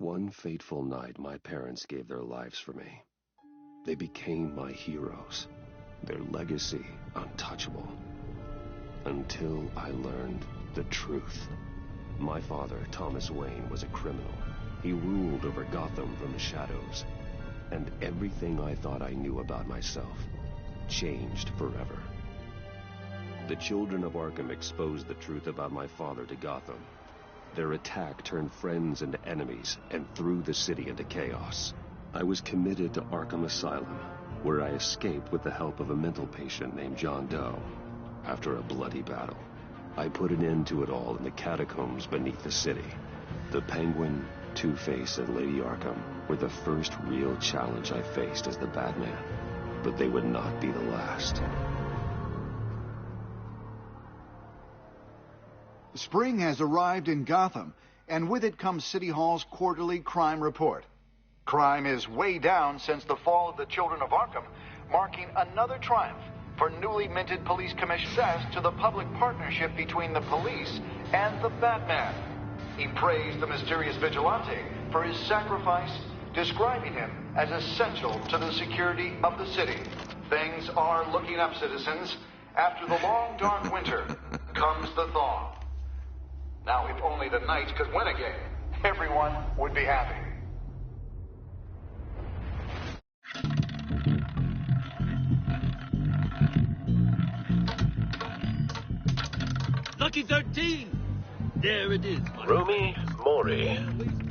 one fateful night, my parents gave their lives for me. They became my heroes, their legacy untouchable. Until I learned the truth. My father, Thomas Wayne, was a criminal. He ruled over Gotham from the shadows. And everything I thought I knew about myself changed forever. The children of Arkham exposed the truth about my father to Gotham. Their attack turned friends into enemies and threw the city into chaos. I was committed to Arkham Asylum, where I escaped with the help of a mental patient named John Doe. After a bloody battle, I put an end to it all in the catacombs beneath the city. The Penguin, Two-Face, and Lady Arkham were the first real challenge I faced as the Batman, but they would not be the last. Spring has arrived in Gotham, and with it comes City Hall's quarterly crime report. Crime is way down since the fall of the Children of Arkham, marking another triumph for newly minted police commissioners to the public partnership between the police and the Batman. He praised the mysterious vigilante for his sacrifice, describing him as essential to the security of the city. Things are looking up, citizens. After the long, dark winter comes the thaw. Now, if only the Knights could win again, everyone would be happy. Lucky 13! There it is. Rumi Mori,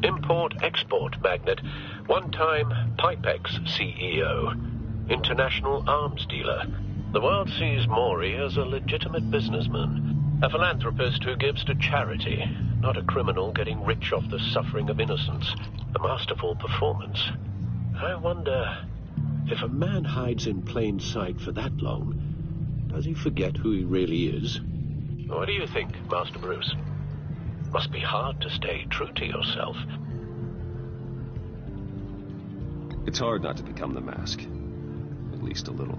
import-export magnate, one-time Pipex CEO, international arms dealer. The world sees Mori as a legitimate businessman. A philanthropist who gives to charity, not a criminal getting rich off the suffering of innocence. A masterful performance. I wonder, if a man hides in plain sight for that long, does he forget who he really is? What do you think, Master Bruce? Must be hard to stay true to yourself. It's hard not to become the Mask. At least a little.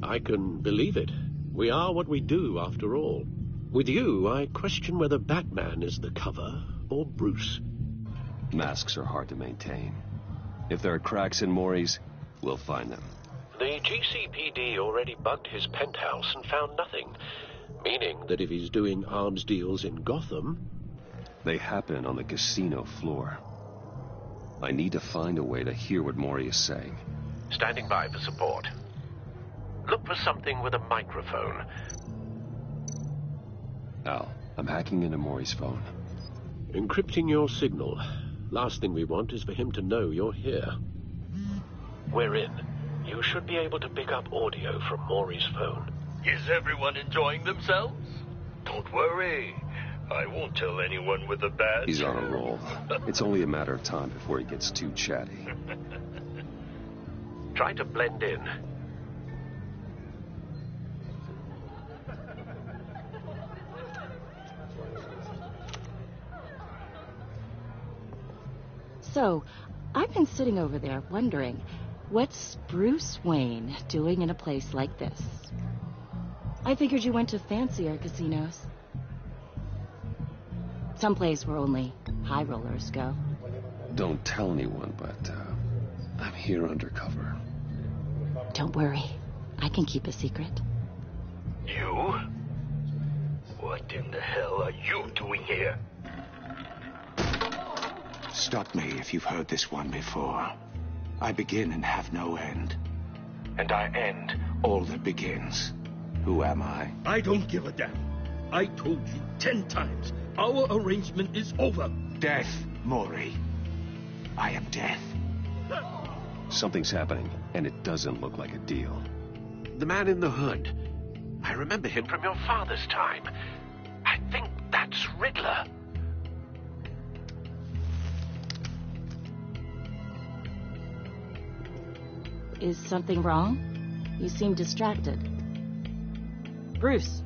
I can believe it. We are what we do, after all. With you, I question whether Batman is the cover or Bruce. Masks are hard to maintain. If there are cracks in Mori's, we'll find them. The GCPD already bugged his penthouse and found nothing. Meaning that if he's doing arms deals in Gotham... They happen on the casino floor. I need to find a way to hear what Mori is saying. Standing by for support. Look for something with a microphone. Al, I'm hacking into Mori's phone. Encrypting your signal. Last thing we want is for him to know you're here. We're in. You should be able to pick up audio from Mori's phone. Is everyone enjoying themselves? Don't worry. I won't tell anyone with a badge. He's on a roll. It's only a matter of time before he gets too chatty. Try to blend in. So, I've been sitting over there wondering, what's Bruce Wayne doing in a place like this? I figured you went to fancier casinos. Someplace where only high rollers go. Don't tell anyone, but I'm here undercover. Don't worry. I can keep a secret. You? What in the hell are you doing here? Stop me if you've heard this one before. I begin and have no end. And I end all that begins. Who am I? I don't give a damn. I told you 10 times. Our arrangement is over. Death, Mori. I am death. Something's happening, and it doesn't look like a deal. The man in the hood. I remember him from your father's time. I think that's Riddler. Is something wrong? You seem distracted. Bruce.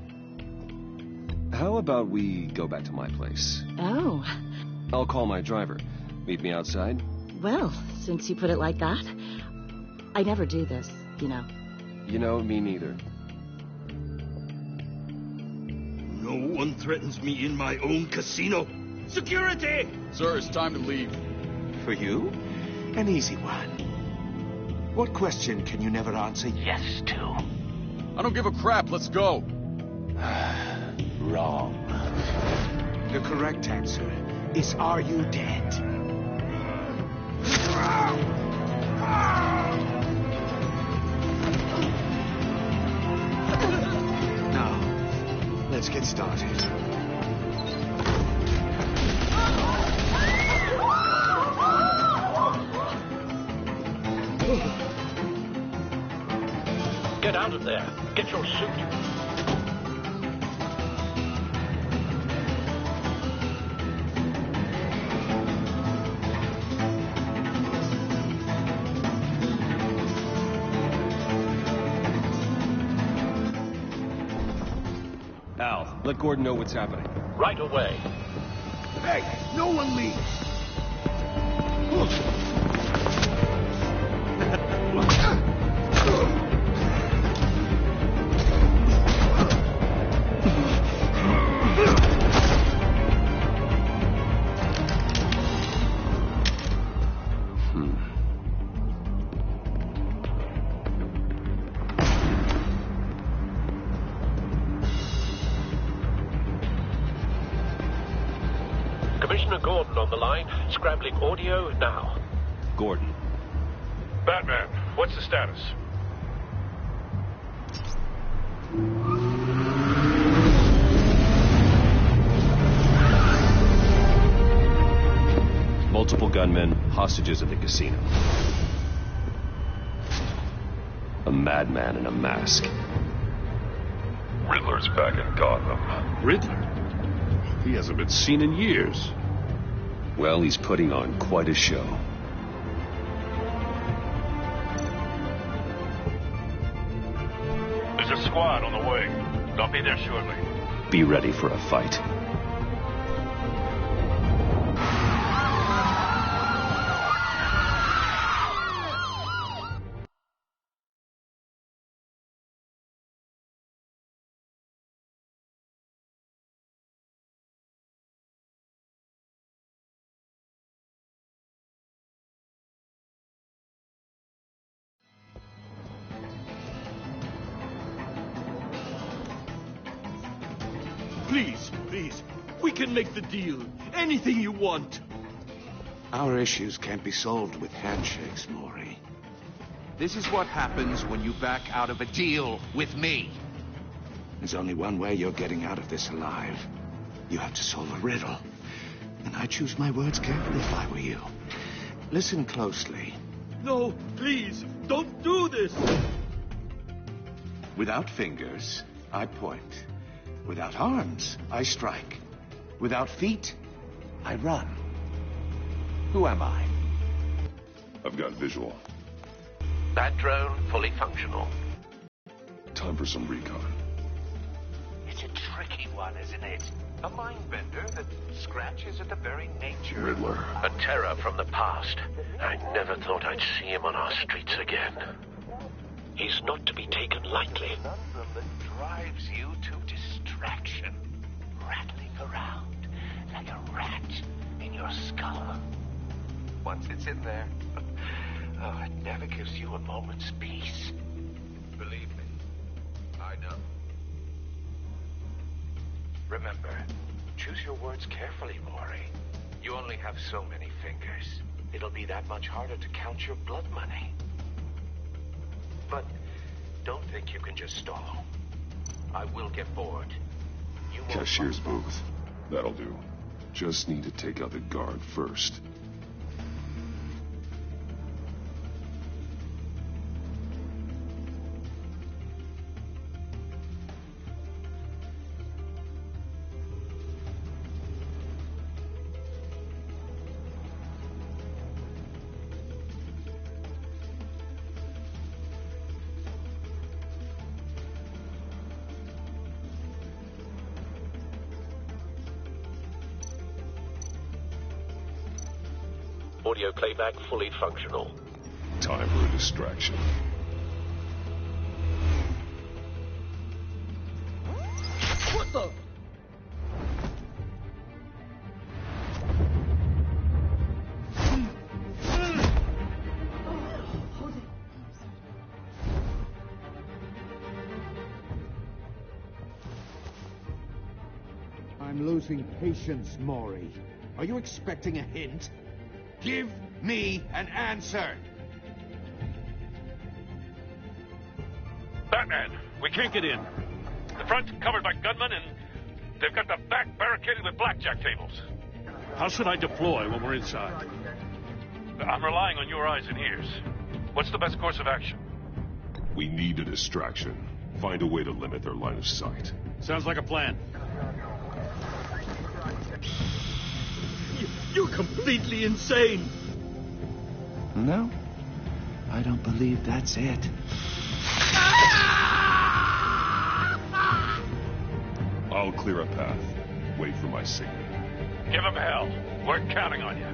How about we go back to my place? Oh. I'll call my driver. Meet me outside? Well, since you put it like that, I never do this, you know. You know, me neither. No one threatens me in my own casino. Security! Sir, it's time to leave. For you? An easy one. What question can you never answer yes to? I don't give a crap. Let's go. Wrong. The correct answer is, are you dead? Now, let's get started. Get out of there. Get your suit. Al, let Gordon know what's happening. Right away. Hey, no one leave! Commissioner Gordon on the line. Scrambling audio now. Gordon. Batman, what's the status? Multiple gunmen, hostages at the casino. A madman in a mask. Riddler's back in Gotham. Riddler? He hasn't been seen in years. Well, he's putting on quite a show. There's a squad on the way. They'll be there shortly. Be ready for a fight. Please, we can make the deal. Anything you want. Our issues can't be solved with handshakes, Maury. This is what happens when you back out of a deal with me. There's only one way you're getting out of this alive. You have to solve a riddle. And I choose my words carefully if I were you. Listen closely. No, please, don't do this. Without fingers, I point. Without arms, I strike. Without feet, I run. Who am I? I've got visual. That drone fully functional. Time for some recon. It's a tricky one, isn't it? A mind bender that scratches at the very nature. Riddler. A terror from the past. I never thought I'd see him on our streets again. He's not to be taken lightly. A conundrum that drives you to distraction. Rattling around like a rat in your skull. Once it's in there, it never gives you a moment's peace. Believe me, I know. Remember, choose your words carefully, Maury. You only have so many fingers. It'll be that much harder to count your blood money. But don't think you can just stall. I will get bored. You won't. Cashier's booth. That'll do. Just need to take out the guard first. Audio playback fully functional. Time for a distraction. What the? I'm losing patience, Maury. Are you expecting a hint? Give me an answer! Batman, we can't get in. The front's covered by gunmen, and they've got the back barricaded with blackjack tables. How should I deploy when we're inside? I'm relying on your eyes and ears. What's the best course of action? We need a distraction. Find a way to limit their line of sight. Sounds like a plan. You're completely insane! No, I don't believe that's it. I'll clear a path. Wait for my signal. Give them hell. We're counting on you.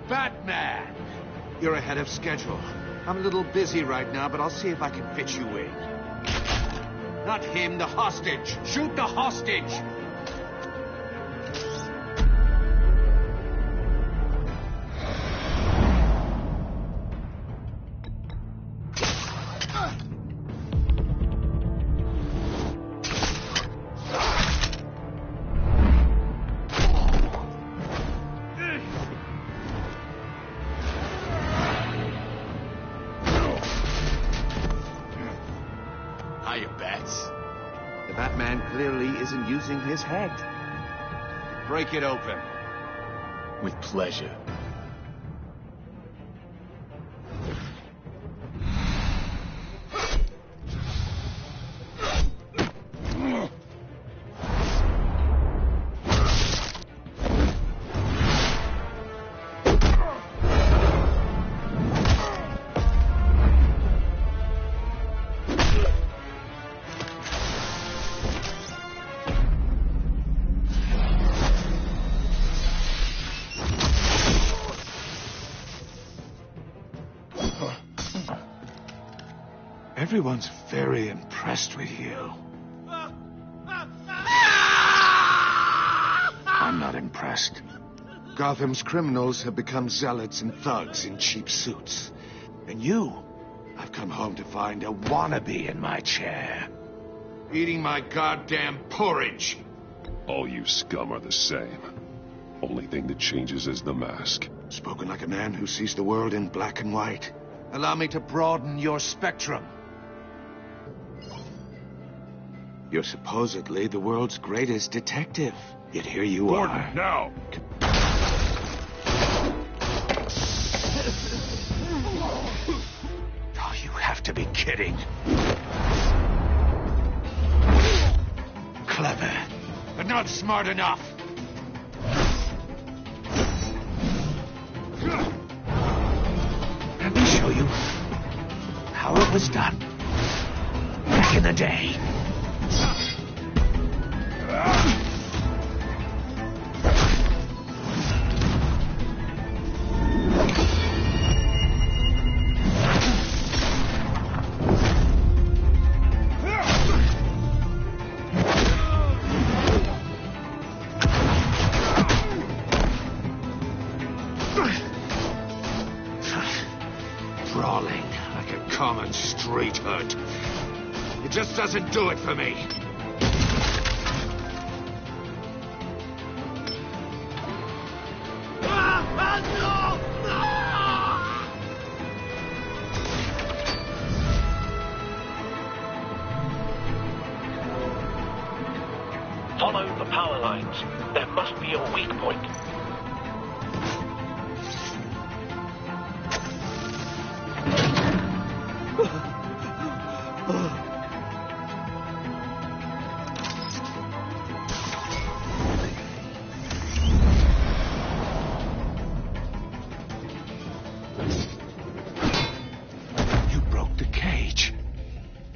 Batman! You're ahead of schedule. I'm a little busy right now, but I'll see if I can fit you in. Not him, the hostage! Shoot the hostage! The Batman clearly isn't using his head. Break it open. With pleasure. Everyone's very impressed with you. I'm not impressed. Gotham's criminals have become zealots and thugs in cheap suits. And you, I've come home to find a wannabe in my chair. Eating my goddamn porridge. All you scum are the same. Only thing that changes is the mask. Spoken like a man who sees the world in black and white. Allow me to broaden your spectrum. You're supposedly the world's greatest detective. Yet here you Gordon, are. now! Oh, you have to be kidding. Clever, but not smart enough. Let me show you how it was done back in the day. Brawling like a common street hood. It just doesn't do it for me. Follow the power lines. There must be a weak point. You broke the cage.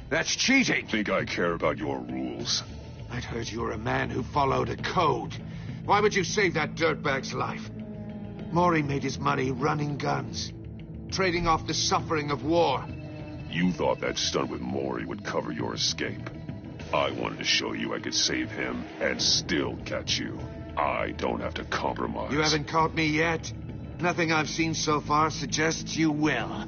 That's cheating. Think I care about your rules? I'd heard you were a man who followed a code. Why would you save that dirtbag's life? Maury made his money running guns, trading off the suffering of war. You thought that stunt with Maury would cover your escape. I wanted to show you I could save him and still catch you. I don't have to compromise. You haven't caught me yet. Nothing I've seen so far suggests you will.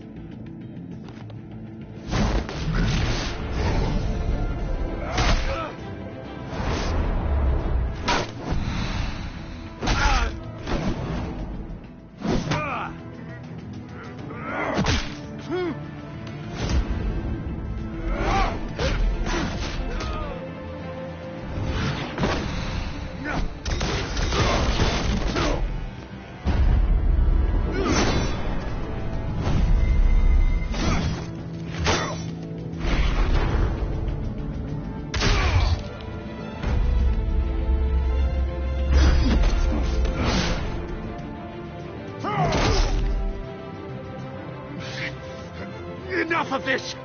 Enough of this!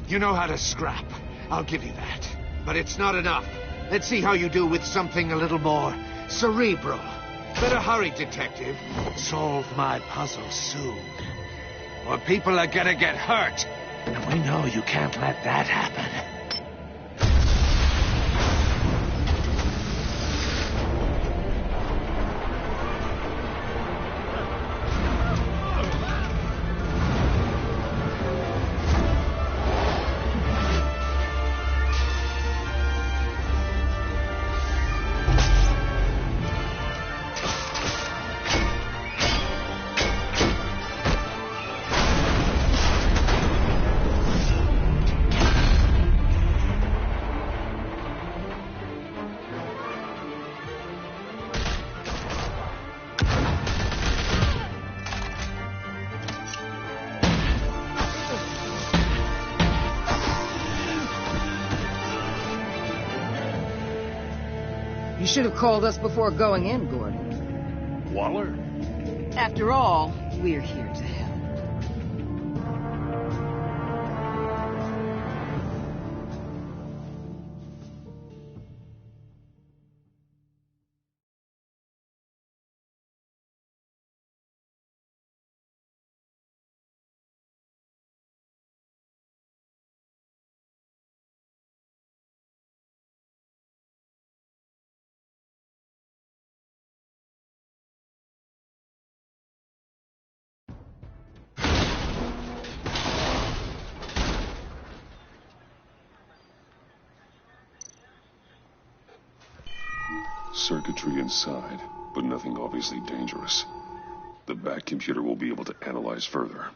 You know how to scrap. I'll give you that. But it's not enough. Let's see how you do with something a little more cerebral. Better hurry, detective. Solve my puzzle soon. Or people are gonna get hurt. And we know you can't let that happen. You should have called us before going in, Gordon. Waller? After all, we're here to help. Circuitry inside, but nothing obviously dangerous. The back computer will be able to analyze further.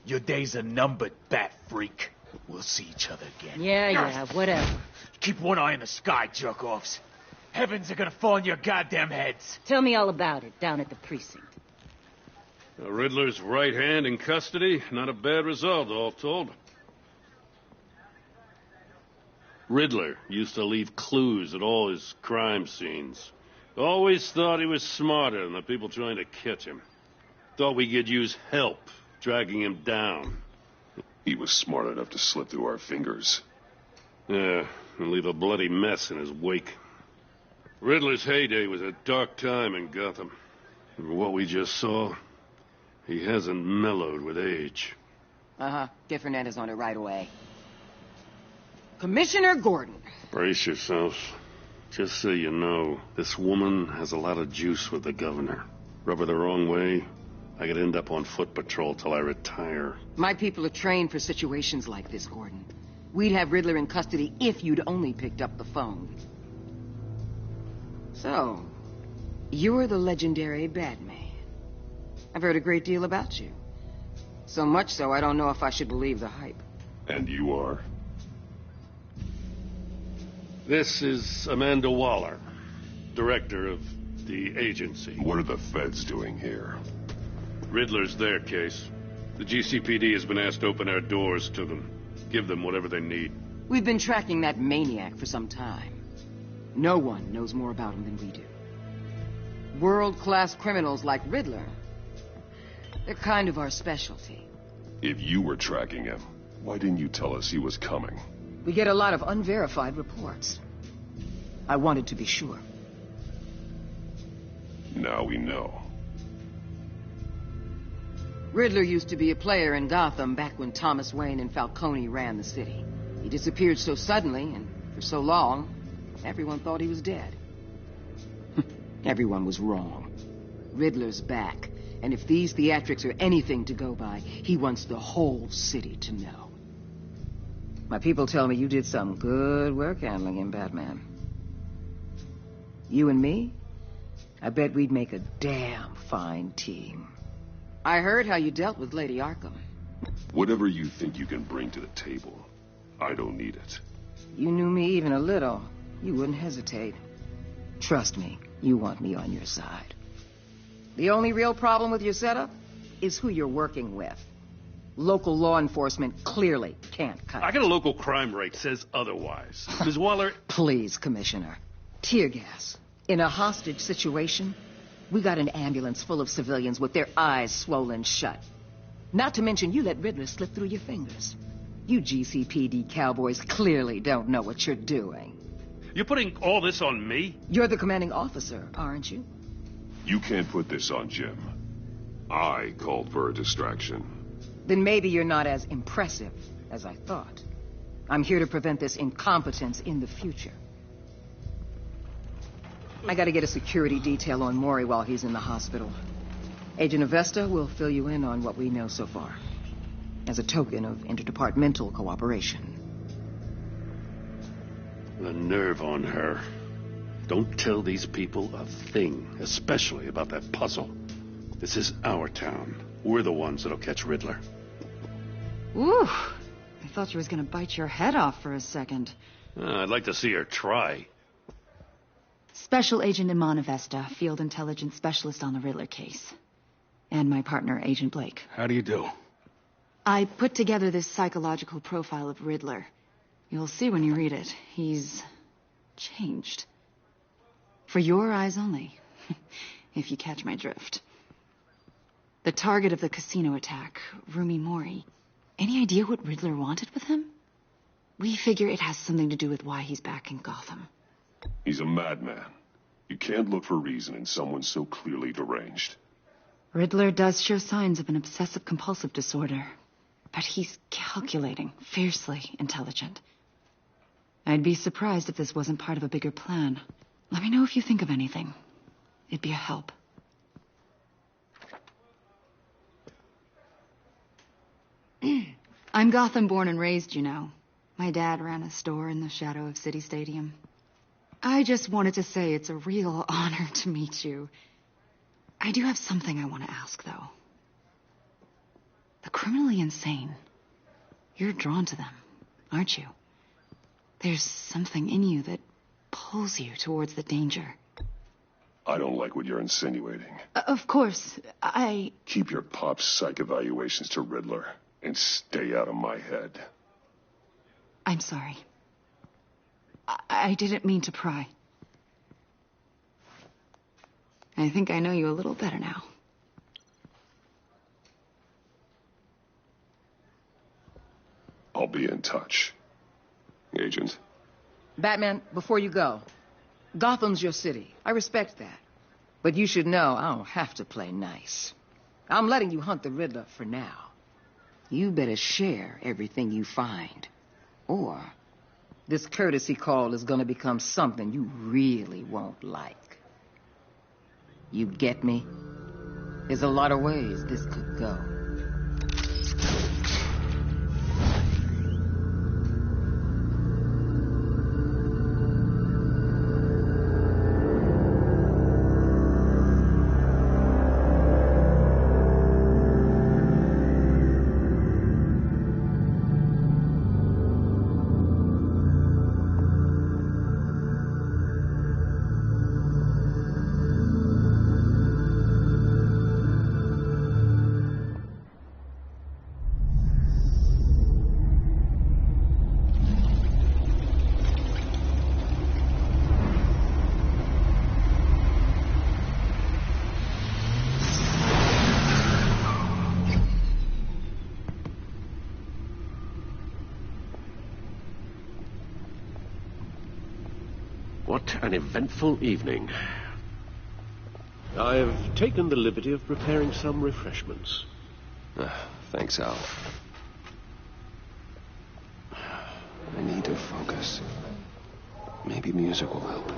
Your days are numbered, bat freak. We'll see each other again. Yeah, whatever. Keep one eye in the sky, jerk-offs. Heavens are gonna fall on your goddamn heads. Tell me all about it down at the precinct. Riddler's right hand in custody. Not a bad result, all told. Riddler used to leave clues at all his crime scenes. Always thought he was smarter than the people trying to catch him. Thought we could use help dragging him down. He was smart enough to slip through our fingers. Yeah, and leave a bloody mess in his wake. Riddler's heyday was a dark time in Gotham. And what we just saw, he hasn't mellowed with age. Get Fernandez on it right away. Commissioner Gordon. Brace yourselves. Just so you know, this woman has a lot of juice with the governor. Rub her the wrong way, I could end up on foot patrol till I retire. My people are trained for situations like this, Gordon. We'd have Riddler in custody if you'd only picked up the phone. So, you're the legendary Batman. I've heard a great deal about you. So much so, I don't know if I should believe the hype. And you are? This is Amanda Waller, director of the agency. What are the feds doing here? Riddler's their case. The GCPD has been asked to open our doors to them. Give them whatever they need. We've been tracking that maniac for some time. No one knows more about him than we do. World-class criminals like Riddler, they're kind of our specialty. If you were tracking him, Why didn't you tell us he was coming? We get a lot of unverified reports. I wanted to be sure. Now we know. Riddler used to be a player in Gotham back when Thomas Wayne and Falcone ran the city. He disappeared so suddenly and for so long, everyone thought he was dead. Everyone was wrong. Riddler's back, and if these theatrics are anything to go by, he wants the whole city to know. My people tell me you did some good work handling him, Batman. You and me? I bet we'd make a damn fine team. I heard how you dealt with Lady Arkham. Whatever you think you can bring to the table, I don't need it. You knew me even a little, you wouldn't hesitate. Trust me, you want me on your side. The only real problem with your setup is who you're working with. Local law enforcement clearly can't cut I got a local crime rate says otherwise. Ms. Waller... Please, Commissioner. Tear gas. In a hostage situation, we got an ambulance full of civilians with their eyes swollen shut. Not to mention you let Riddler slip through your fingers. You GCPD cowboys clearly don't know what you're doing. You're putting all this on me? You're the commanding officer, aren't you? You can't put this on Jim. I called for a distraction. Then maybe you're not as impressive as I thought. I'm here to prevent this incompetence in the future. I gotta get a security detail on Maury while he's in the hospital. Agent Avesta will fill you in on what we know so far, as a token of interdepartmental cooperation. The nerve on her. Don't tell these people a thing, especially about that puzzle. This is our town. We're the ones that'll catch Riddler. Ooh, I thought you was gonna bite your head off for a second. I'd like to see her try. Special Agent Iman Avesta, Field Intelligence Specialist on the Riddler case. And my partner, Agent Blake. How do you do? I put together this psychological profile of Riddler. You'll see when you read it. He's changed. For your eyes only, if you catch my drift. The target of the casino attack, Rumi Mori. Any idea what Riddler wanted with him? We figure it has something to do with why he's back in Gotham. He's a madman. You can't look for reason in someone so clearly deranged. Riddler does show signs of an obsessive-compulsive disorder, but he's calculating, fiercely intelligent. I'd be surprised if this wasn't part of a bigger plan. Let me know if you think of anything. It'd be a help. I'm Gotham born and raised, you know. My dad ran a store in the shadow of City Stadium. I just wanted to say it's a real honor to meet you. I do have something I want to ask, though. The criminally insane. You're drawn to them, aren't you? There's something in you that pulls you towards the danger. I don't like what you're insinuating. Of course, I... Keep your pop psych evaluations to Riddler and stay out of my head. I'm sorry. I didn't mean to pry. I think I know you a little better now. I'll be in touch. Agent. Batman, before you go, Gotham's your city. I respect that. But you should know I don't have to play nice. I'm letting you hunt the Riddler for now. You better share everything you find. Or this courtesy call is gonna become something you really won't like. You get me? There's a lot of ways this could go. What an eventful evening. I've taken the liberty of preparing some refreshments. Thanks, Al. I need to focus. Maybe music will help.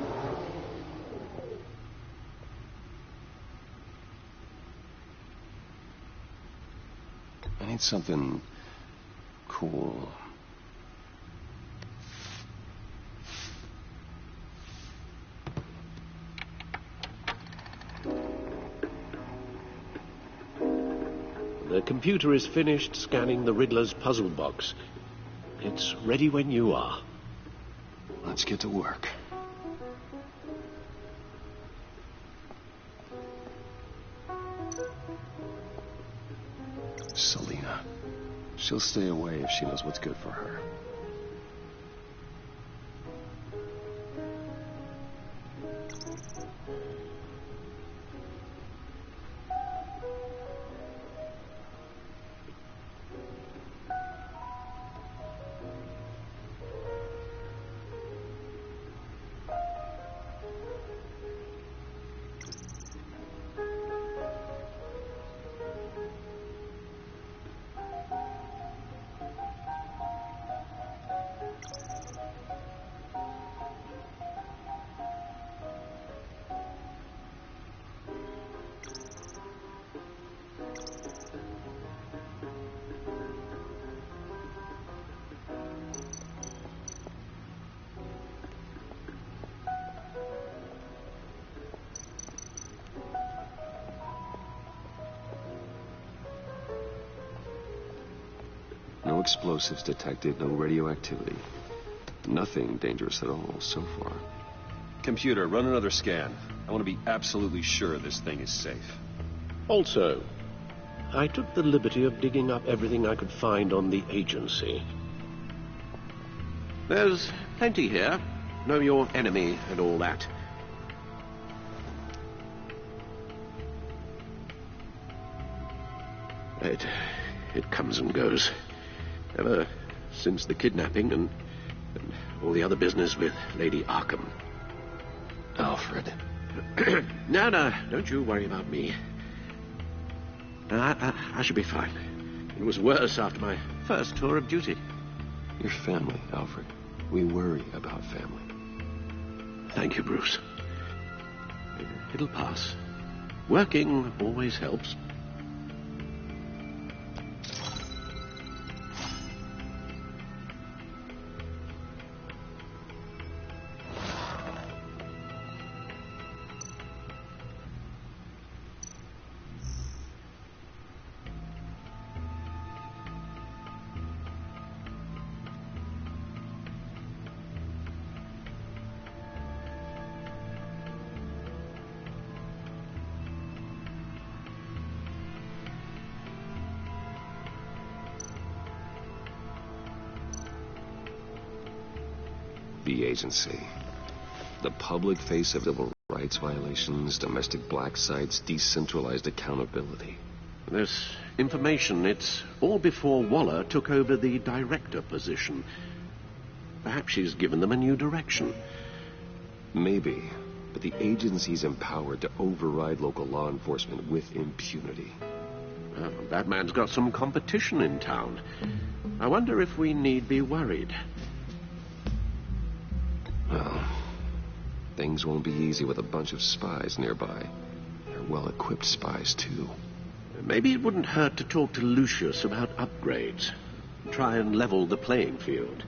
I need something cool. The computer is finished scanning the Riddler's puzzle box. It's ready when you are. Let's get to work. Selena. She'll stay away if she knows what's good for her. No explosives detected, no radioactivity. Nothing dangerous at all so far. Computer, run another scan. I want to be absolutely sure this thing is safe. Also, I took the liberty of digging up everything I could find on the agency. There's plenty here. Know your enemy and all that. It comes and goes. Ever since the kidnapping and all the other business with Lady Arkham. Alfred. No, don't you worry about me. I should be fine. It was worse after my first tour of duty. Your family, Alfred. We worry about family. Thank you, Bruce. It'll pass. Working always helps. The agency. The public face of civil rights violations, domestic black sites, decentralized accountability. This information, it's all before Waller took over the director position. Perhaps she's given them a new direction. Maybe, but the agency's empowered to override local law enforcement with impunity. Batman's got some competition in town. I wonder if we need be worried. Well, things won't be easy with a bunch of spies nearby. They're well-equipped spies, too. Maybe it wouldn't hurt to talk to Lucius about upgrades. Try and level the playing field.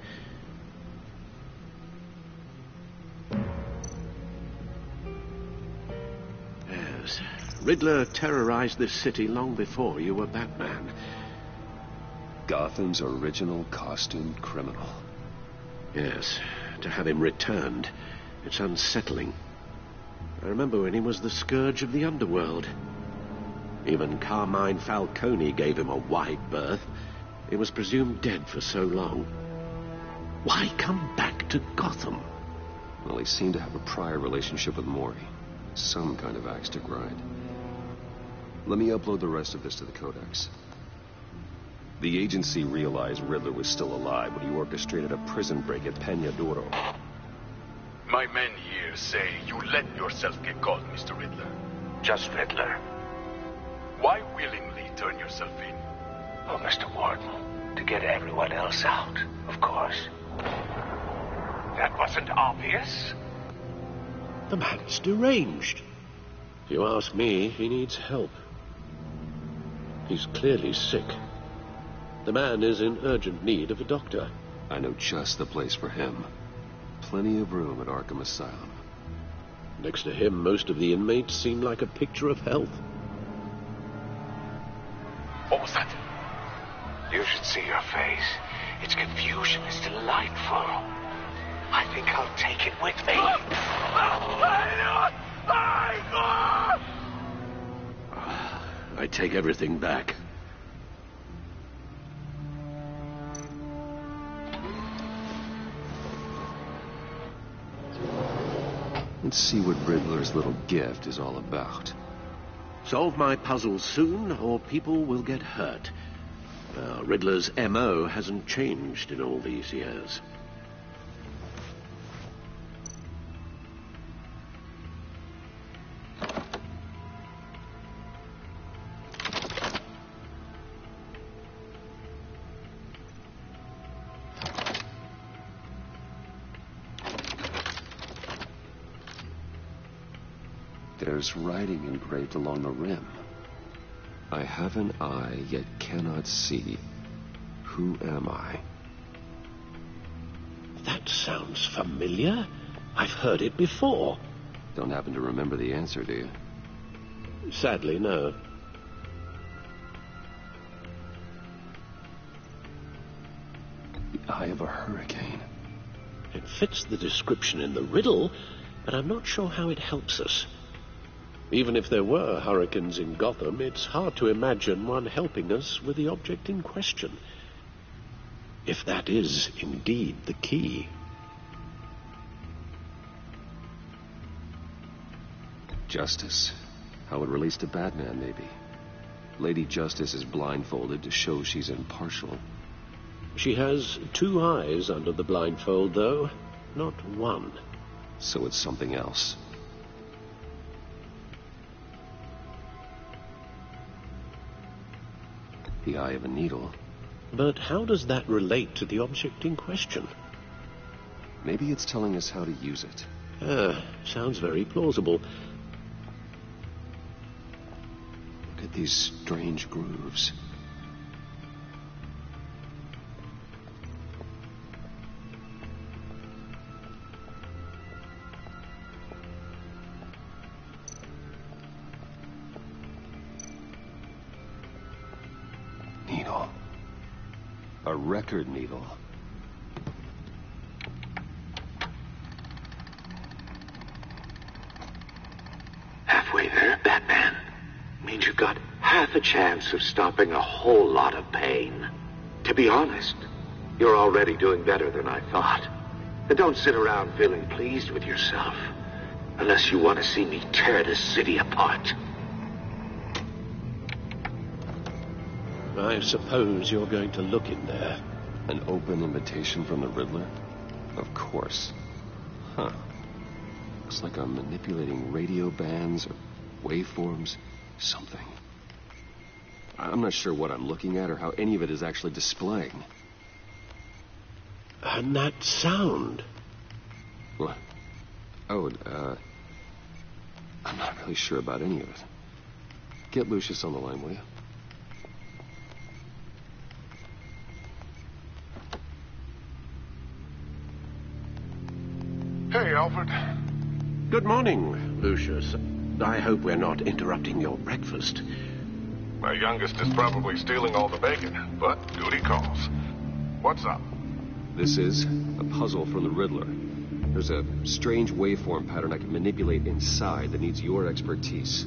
Yes, Riddler terrorized this city long before you were Batman. Gotham's original costumed criminal. Yes. To have him returned, it's unsettling. I remember when he was the scourge of the underworld. Even Carmine Falcone gave him a wide berth. He was presumed dead for so long. Why come back to Gotham? Well, he seemed to have a prior relationship with Mori. Some kind of axe to grind. Let me upload the rest of this to the Codex. The agency realized Riddler was still alive when he orchestrated a prison break at Peña Duro. My men here dare say you let yourself get caught, Mr. Riddler? Just Riddler. Why willingly turn yourself in? Oh, Mr. Warden, to get everyone else out, of course. That wasn't obvious. The man's deranged. If you ask me, he needs help. He's clearly sick. The man is in urgent need of a doctor. I know just the place for him. Plenty of room at Arkham Asylum. Next to him, most of the inmates seem like a picture of health. What was that? You should see your face. Its confusion is delightful. I think I'll take it with me. I take everything back. Let's see what Riddler's little gift is all about. Solve my puzzles soon, or people will get hurt. Riddler's M.O. hasn't changed in all these years. There's writing engraved along the rim. I have an eye, yet cannot see. Who am I? That sounds familiar. I've heard it before. Don't happen to remember the answer, do you? Sadly, no. The eye of a hurricane. It fits the description in the riddle, but I'm not sure how it helps us. Even if there were hurricanes in Gotham, it's hard to imagine one helping us with the object in question. If that is indeed the key. Justice. How it relates to Batman, maybe. Lady Justice is blindfolded to show she's impartial. She has 2 eyes under the blindfold, though, not 1. So it's something else. The eye of a needle. But how does that relate to the object in question? Maybe it's telling us how to use it. Sounds very plausible. Look at these strange grooves. Needle. A record needle. Halfway there, Batman. Means you've got half a chance of stopping a whole lot of pain. To be honest, you're already doing better than I thought. And don't sit around feeling pleased with yourself. Unless you want to see me tear this city apart. I suppose you're going to look in there. An open invitation from the Riddler? Of course. Huh. Looks like I'm manipulating radio bands or waveforms. Something. I'm not sure what I'm looking at or how any of it is actually displaying. And that sound? What? Oh, I'm not really sure about any of it. Get Lucius on the line, will you? Hey, Alfred. Good morning, Lucius. I hope we're not interrupting your breakfast. My youngest is probably stealing all the bacon, but duty calls. What's up? This is a puzzle from the Riddler. There's a strange waveform pattern I can manipulate inside that needs your expertise.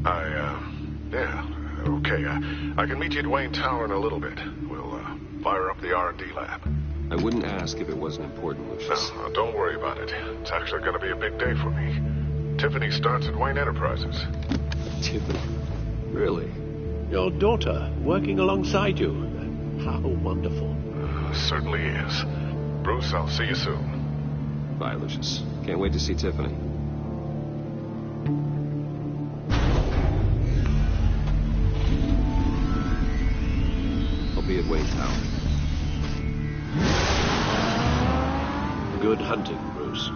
Yeah, okay. I can meet you at Wayne Tower in a little bit. We'll, fire up the R&D lab. I wouldn't ask if it wasn't important, Lucius. No, don't worry about it. It's actually going to be a big day for me. Tiffany starts at Wayne Enterprises. Tiffany? Really? Your daughter, working alongside you. How wonderful. Certainly is. Bruce, I'll see you soon. Bye, Lucius. Can't wait to see Tiffany. I'll be at Wayne Tower. Good hunting, Bruce.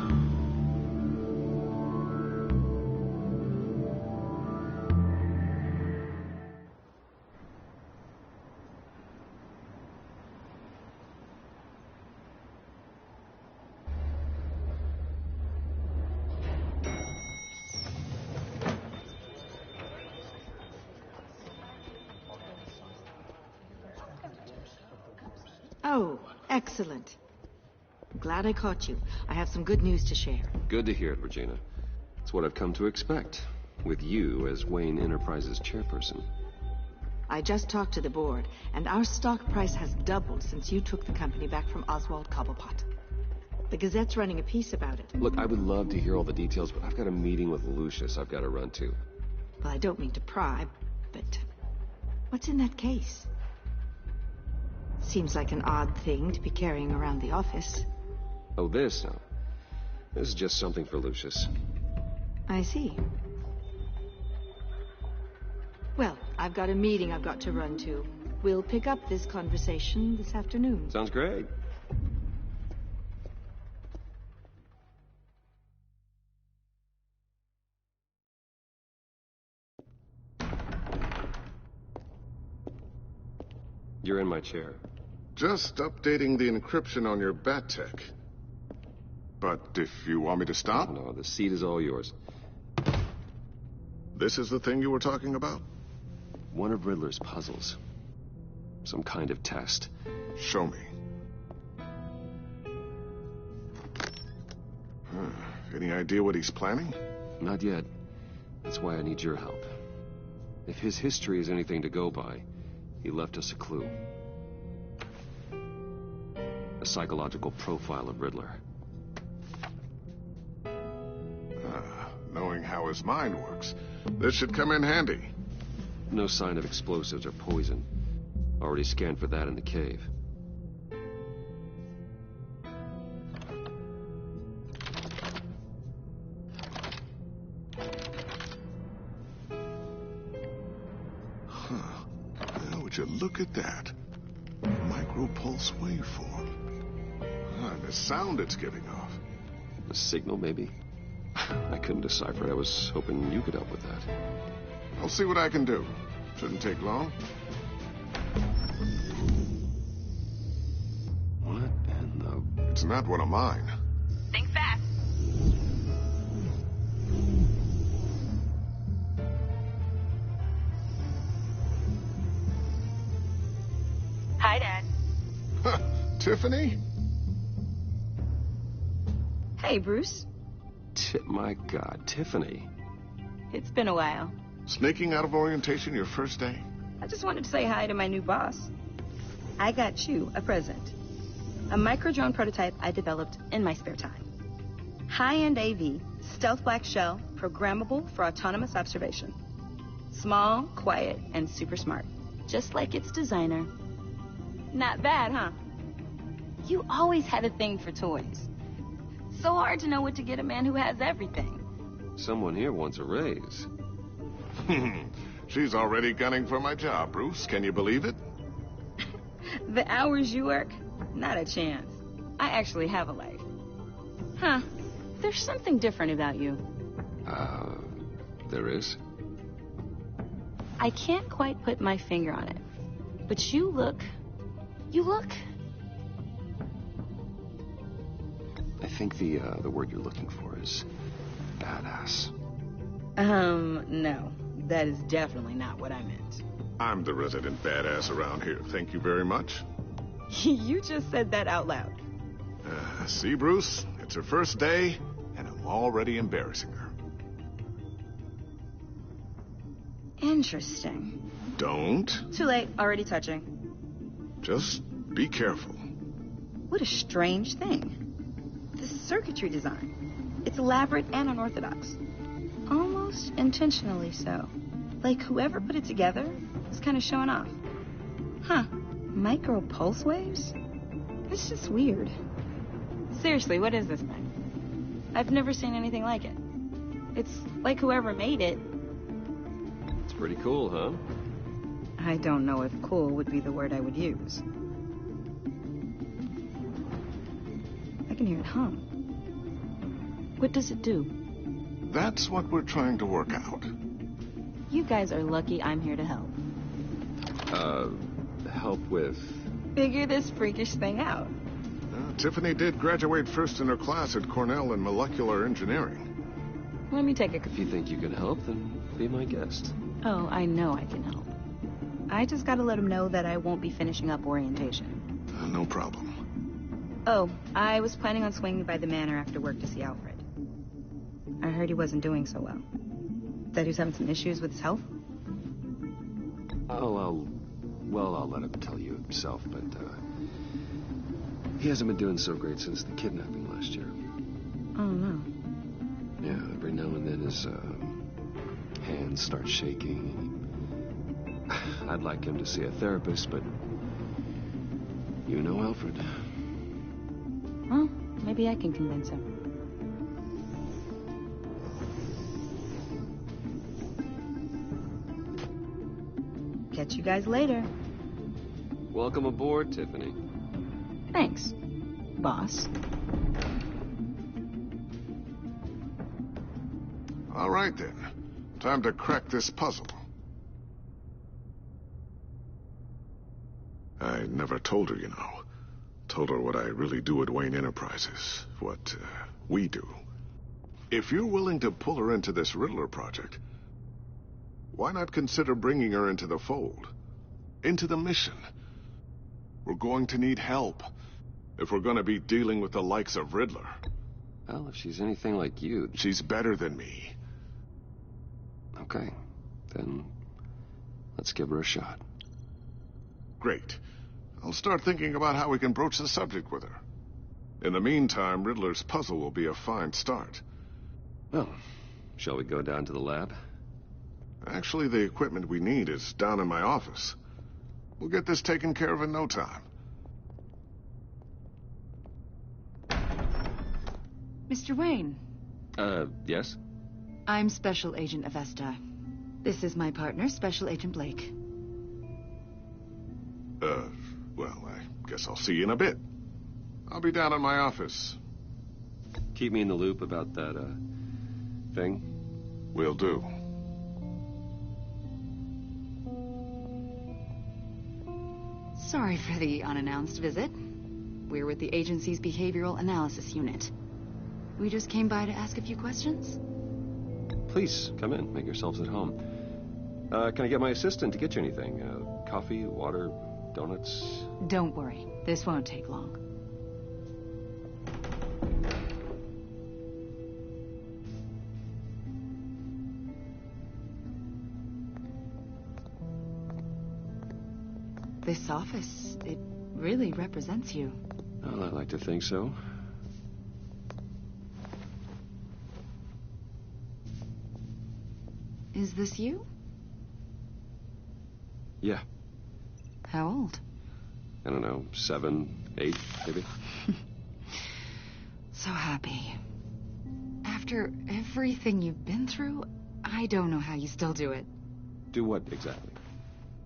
Oh, excellent. I'm glad I caught you. I have some good news to share. Good to hear it, Regina. It's what I've come to expect, with you as Wayne Enterprises chairperson. I just talked to the board, and our stock price has doubled since you took the company back from Oswald Cobblepot. The Gazette's running a piece about it. Look, I would love to hear all the details, but I've got a meeting with Lucius I've got to run to. Well, I don't mean to pry, but what's in that case? Seems like an odd thing to be carrying around the office. Oh, this? No. This is just something for Lucius. I see. Well, I've got a meeting I've got to run to. We'll pick up this conversation this afternoon. Sounds great. You're in my chair. Just updating the encryption on your bat tech. But if you want me to stop? No, the seat is all yours. This is the thing you were talking about? One of Riddler's puzzles. Some kind of test. Show me. Any idea what he's planning? Not yet. That's why I need your help. If his history is anything to go by, he left us a clue. A psychological profile of Riddler. Knowing how his mind works, this should come in handy. No sign of explosives or poison. Already scanned for that in the cave. Well, would you look at that? Micropulse waveform. And the sound it's giving off. A signal, maybe? I couldn't decipher it. I was hoping you could help with that. I'll see what I can do. Shouldn't take long. What in the... It's not one of mine. Think fast. Hi, Dad. Tiffany? Hey, Bruce. My God, Tiffany. It's been a while. Sneaking out of orientation your first day? I just wanted to say hi to my new boss. I got you a present. A micro-drone prototype I developed in my spare time. High-end AV, stealth black shell, programmable for autonomous observation. Small, quiet, and super smart. Just like its designer. Not bad, huh? You always had a thing for toys. So hard to know what to get a man who has everything. Someone here wants a raise. She's already gunning for my job, Bruce. Can you believe it? The hours you work? Not a chance. I actually have a life. Huh. There's something different about you. There is? I can't quite put my finger on it. But you look... I think the word you're looking for is badass. No. That is definitely not what I meant. I'm the resident badass around here. Thank you very much. You just said that out loud. See, Bruce? It's her first day, and I'm already embarrassing her. Interesting. Don't. Too late. Already touching. Just be careful. What a strange thing. The circuitry design. It's elaborate and unorthodox. Almost intentionally so. Like whoever put it together was kind of showing off. Huh. Micro pulse waves? It's just weird. Seriously, what is this thing? I've never seen anything like it. It's like whoever made it. It's pretty cool, huh? I don't know if cool would be the word I would use. I can hear it hum. What does it do? That's what we're trying to work out. You guys are lucky I'm here to help. Help with... Figure this freakish thing out. Tiffany did graduate first in her class at Cornell in molecular engineering. Let me take a... If you think you can help, then be my guest. Oh, I know I can help. I just gotta let him know that I won't be finishing up orientation. No problem. Oh, I was planning on swinging by the manor after work to see Alfred. I heard he wasn't doing so well. That he was having some issues with his health? I'll let him tell you himself, but, he hasn't been doing so great since the kidnapping last year. Oh, no. Yeah, every now and then his, hands start shaking. I'd like him to see a therapist, but you know Alfred. Well, maybe I can convince him. Catch you guys later. Welcome aboard, Tiffany. Thanks, boss. All right, then. Time to crack this puzzle. I never told her, you know. Told her what I really do at Wayne Enterprises. What, we do. If you're willing to pull her into this Riddler project, why not consider bringing her into the fold? Into the mission? We're going to need help if we're going to be dealing with the likes of Riddler. Well, if she's anything like you... She's better than me. Okay, then let's give her a shot. Great. I'll start thinking about how we can broach the subject with her. In the meantime, Riddler's puzzle will be a fine start. Well, shall we go down to the lab? Actually, the equipment we need is down in my office. We'll get this taken care of in no time. Mr. Wayne. Yes? I'm Special Agent Avesta. This is my partner, Special Agent Blake. Well, I guess I'll see you in a bit. I'll be down in my office. Keep me in the loop about that, thing. Will do. Sorry for the unannounced visit. We're with the agency's behavioral analysis unit. We just came by to ask a few questions. Please, come in. Make yourselves at home. Can I get my assistant to get you anything? Coffee, water, donuts? Don't worry. This won't take long. This office, it really represents you. Well, I'd like to think so. Is this you? Yeah. How old? I don't know, 7, 8, maybe? So happy. After everything you've been through, I don't know how you still do it. Do what exactly?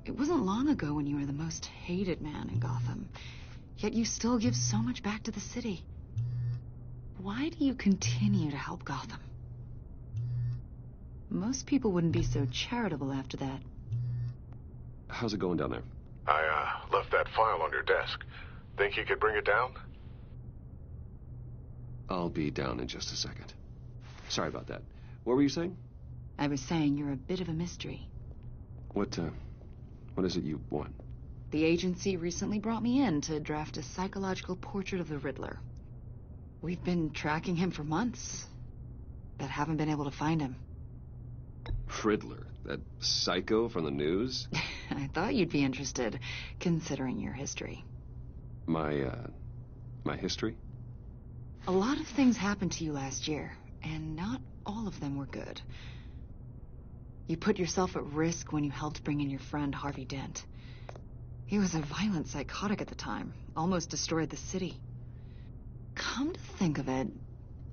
It wasn't long ago when you were the most hated man in Gotham. Yet you still give so much back to the city. Why do you continue to help Gotham? Most people wouldn't be so charitable after that. How's it going down there? I, left that file on your desk. Think you could bring it down? I'll be down in just a second. Sorry about that. What were you saying? I was saying you're a bit of a mystery. What is it you want? The agency recently brought me in to draft a psychological portrait of the Riddler. We've been tracking him for months, but haven't been able to find him. Riddler? That psycho from the news? I thought you'd be interested, considering your history. My history? A lot of things happened to you last year, and not all of them were good. You put yourself at risk when you helped bring in your friend Harvey Dent. He was a violent psychotic at the time, almost destroyed the city. Come to think of it,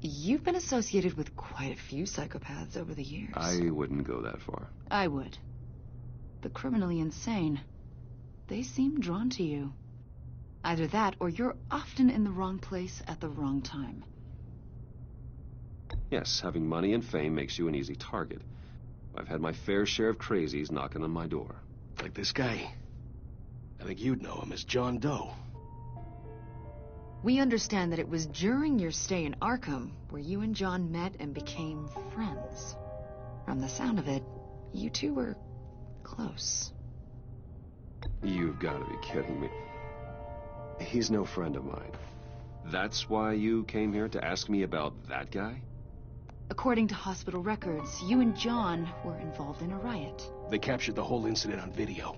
You've been associated with quite a few psychopaths over the years. I wouldn't go that far. I would. The criminally insane. They seem drawn to you. Either that, or you're often in the wrong place at the wrong time. Yes, having money and fame makes you an easy target. I've had my fair share of crazies knocking on my door. Like this guy. I think you'd know him as John Doe. We understand that it was during your stay in Arkham where you and John met and became friends. From the sound of it, you two were close. You've got to be kidding me. He's no friend of mine. That's why you came here to ask me about that guy? According to hospital records, you and John were involved in a riot. They captured the whole incident on video.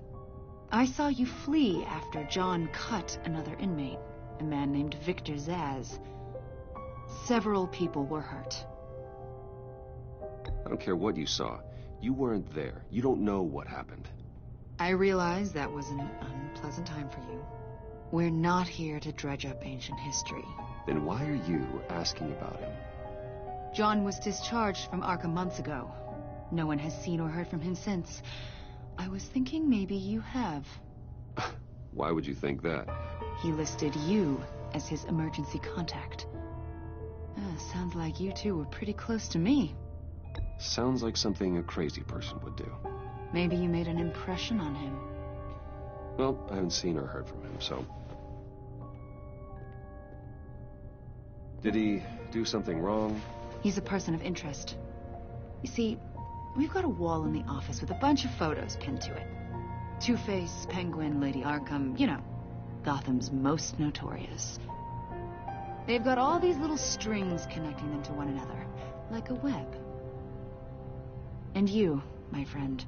I saw you flee after John cut another inmate, a man named Victor Zaz. Several people were hurt. I don't care what you saw. You weren't there. You don't know what happened. I realize that was an unpleasant time for you. We're not here to dredge up ancient history. Then why are you asking about him? John was discharged from Arkham months ago. No one has seen or heard from him since. I was thinking maybe you have. Why would you think that? He listed you as his emergency contact. Sounds like you two were pretty close to me. Sounds like something a crazy person would do. Maybe you made an impression on him. Well, I haven't seen or heard from him, so... Did he do something wrong? He's a person of interest. You see, we've got a wall in the office with a bunch of photos pinned to it. Two-Face, Penguin, Lady Arkham, you know, Gotham's most notorious. They've got all these little strings connecting them to one another, like a web. And you, my friend,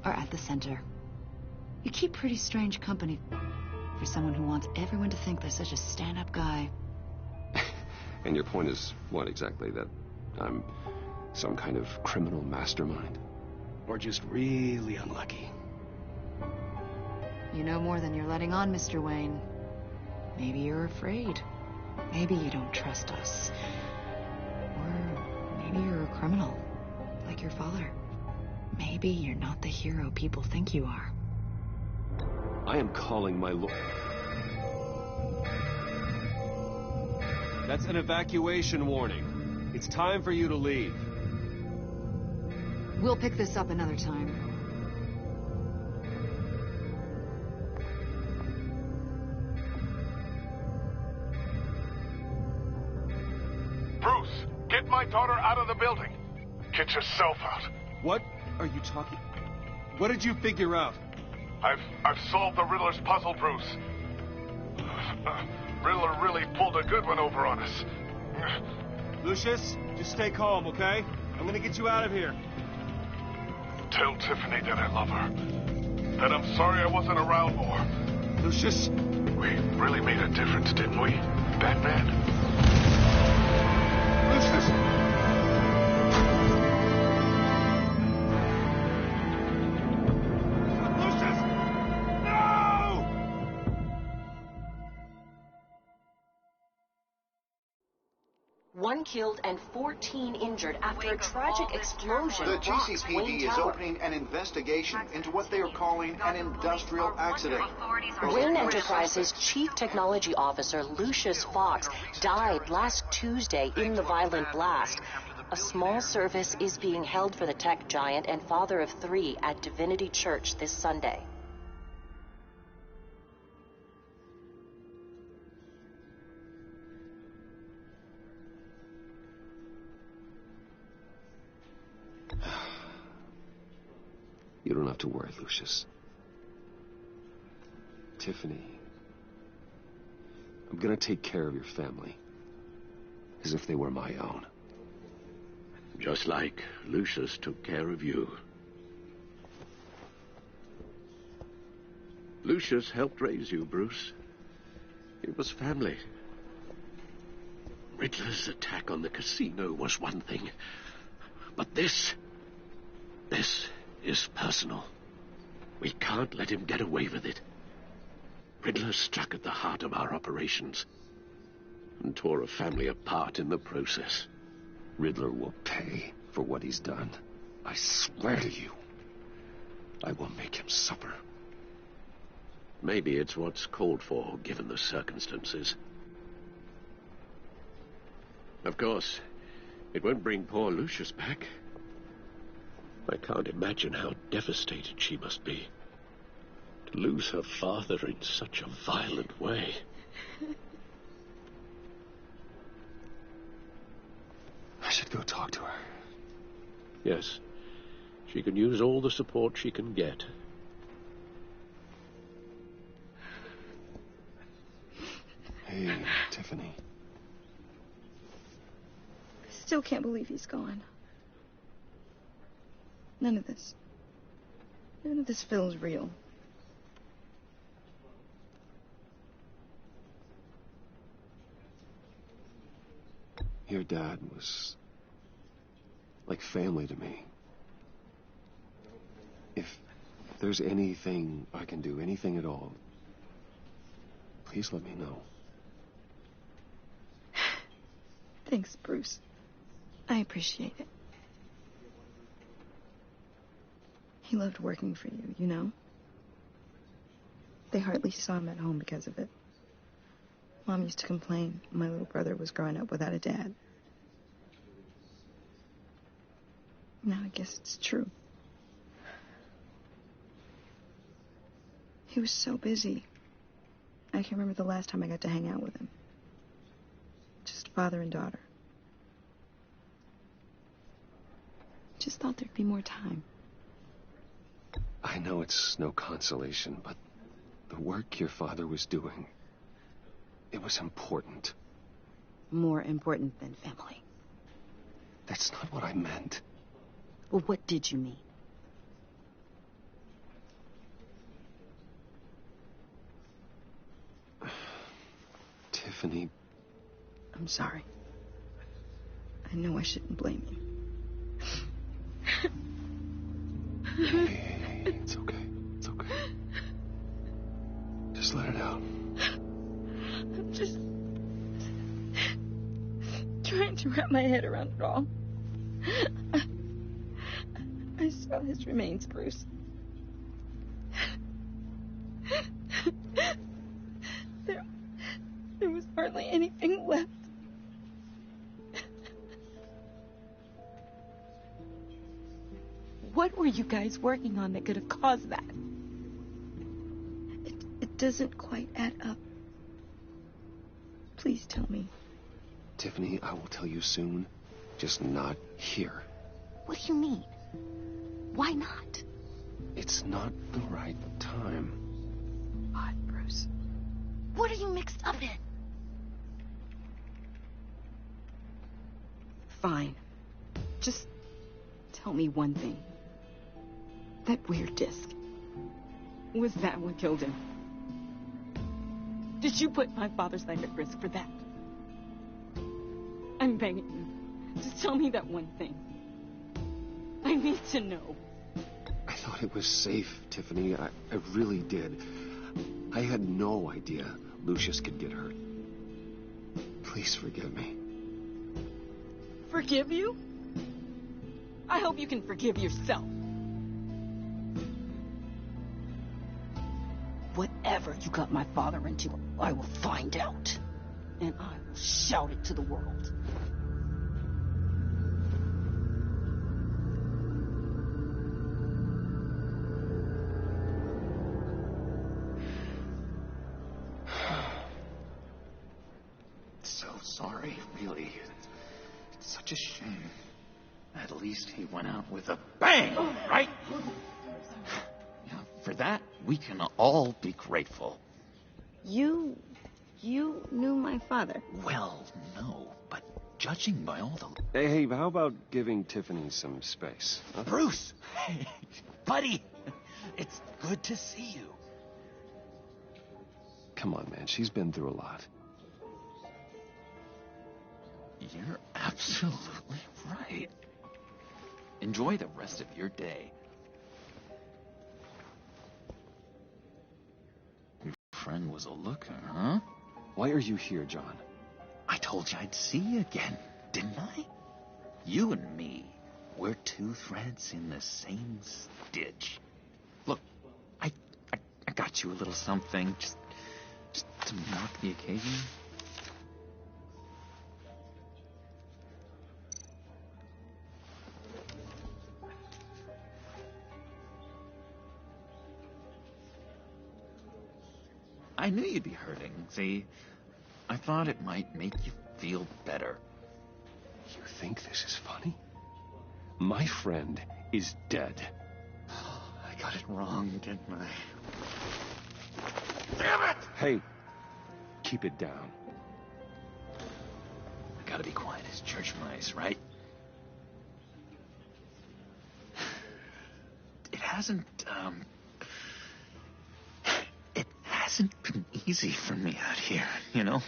are at the center. You keep pretty strange company for someone who wants everyone to think they're such a stand-up guy. And your point is what exactly? That I'm some kind of criminal mastermind? Or just really unlucky? You know more than you're letting on, Mr. Wayne. Maybe you're afraid. Maybe you don't trust us. Or maybe you're a criminal, like your father. Maybe you're not the hero people think you are. I am calling my lord. That's an evacuation warning. It's time for you to leave. We'll pick this up another time. Bruce, get my daughter out of the building. Get yourself out. What are you talking? What did you figure out? I've solved the Riddler's puzzle, Bruce. Riddler really pulled a good one over on us. Lucius, just stay calm, okay? I'm gonna get you out of here. Tell Tiffany that I love her. That I'm sorry I wasn't around more. Lucius? We really made a difference, didn't we, Batman? Lucius! One killed and 14 injured after a tragic explosion. The GCPD is opening an investigation into what they are calling an industrial accident. Wayne Enterprises Chief Technology Officer Lucius Fox died last Tuesday in the violent blast. A small service is being held for the tech giant and father of 3 at Divinity Church this Sunday. You don't have to worry, Lucius. Tiffany, I'm gonna take care of your family. As if they were my own. Just like Lucius took care of you. Lucius helped raise you, Bruce. It was family. Riddler's attack on the casino was one thing. But this is personal. We can't let him get away with it. Riddler struck at the heart of our operations. and tore a family apart in the process. Riddler will pay for what he's done. I swear to you, I will make him suffer. Maybe it's what's called for, given the circumstances. Of course, it won't bring poor Lucius back. I can't imagine how devastated she must be. To lose her father in such a violent way. I should go talk to her. Yes, she can use all the support she can get. Hey, Tiffany. I still can't believe he's gone. None of this feels real. Your dad was like family to me. If there's anything I can do, anything at all, please let me know. Thanks, Bruce. I appreciate it. He loved working for you, you know? They hardly saw him at home because of it. Mom used to complain my little brother was growing up without a dad. Now I guess it's true. He was so busy. I can't remember the last time I got to hang out with him. Just father and daughter. Just thought there'd be more time. I know it's no consolation, but the work your father was doing, it was important. More important than family. That's not what I meant. Well, what did you mean? Tiffany. I'm sorry. I know I shouldn't blame you. Hey, it's okay. It's okay. Just let it out. I'm just trying to wrap my head around it all. I saw his remains, Bruce. There was hardly anything left. What were you guys working on that could have caused that? It doesn't quite add up. Please tell me. Tiffany, I will tell you soon. Just not here. What do you mean? Why not? It's not the right time. Odd, Bruce. What are you mixed up in? Fine. Just tell me one thing. That weird disc. Was that what killed him? Did you put my father's life at risk for that? I'm begging you. Just tell me that one thing. I need to know. I thought it was safe, Tiffany. I really did. I had no idea Lucius could get hurt. Please forgive me. Forgive you? I hope you can forgive yourself. Whatever you got my father into, I will find out. And I will shout it to the world. So sorry, really. It's such a shame. At least he went out with a bang, right? Yeah, for that, we can all be grateful. You knew my father. Well, no, but judging by all the... Hey, how about giving Tiffany some space? Huh? Bruce! Hey, buddy! It's good to see you. Come on, man. She's been through a lot. You're absolutely right. Enjoy the rest of your day. Your friend was a looker, huh? Why are you here, John? I told you I'd see you again, didn't I? You and me, we're two threads in the same stitch. Look, I got you a little something, just to mark the occasion. I knew you'd be hurting, see? I thought it might make you feel better. You think this is funny? My friend is dead. I got it wrong, didn't I? Damn it! Hey, keep it down. I gotta be quiet as church mice, right? It hasn't been easy for me out here, you know?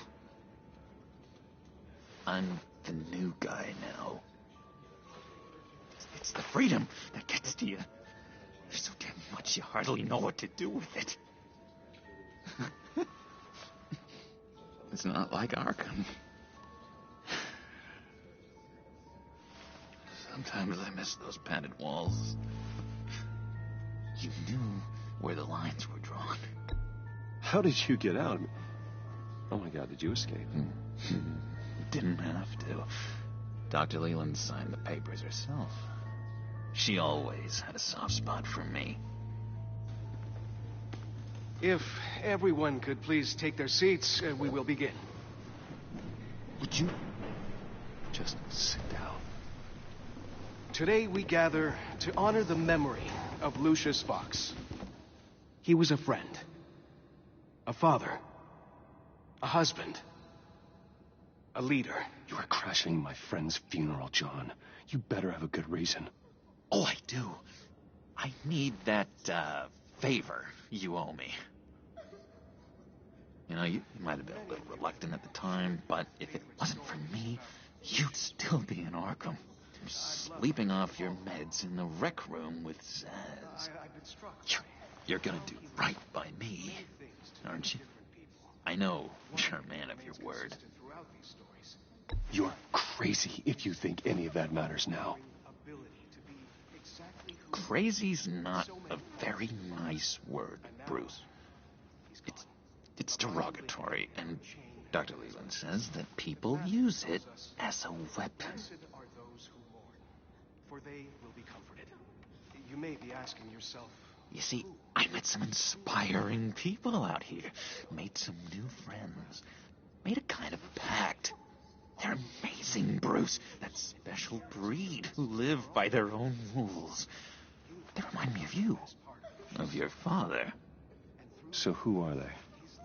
I'm the new guy now. It's the freedom that gets to you. There's so damn much you hardly know what to do with it. It's not like Arkham. Sometimes I miss those padded walls. You knew where the lines were drawn. How did you get out? Oh my God, did you escape? Didn't have to. Dr. Leland signed the papers herself. She always had a soft spot for me. If everyone could please take their seats, we will begin. Would you just sit down? Today we gather to honor the memory of Lucius Fox. He was a friend, a father, a husband, a leader. You are crashing my friend's funeral, John. You better have a good reason. Oh, I do. I need that, favor you owe me. You know, you might have been a little reluctant at the time, but if it wasn't for me, you'd still be in Arkham. Sleeping off your meds in the rec room with Zaz. You're gonna do right by me, aren't you? I know you're a man of your word. You're crazy if you think any of that matters now. Crazy's not a very nice word, Bruce. It's derogatory, and Dr. Leland says that people use it as a weapon. For they will be comforted. You may be asking yourself... You see, I met some inspiring people out here. Made some new friends. Made a kind of pact. They're amazing, Bruce. That special breed who live by their own rules. They remind me of you. Of your father. So who are they?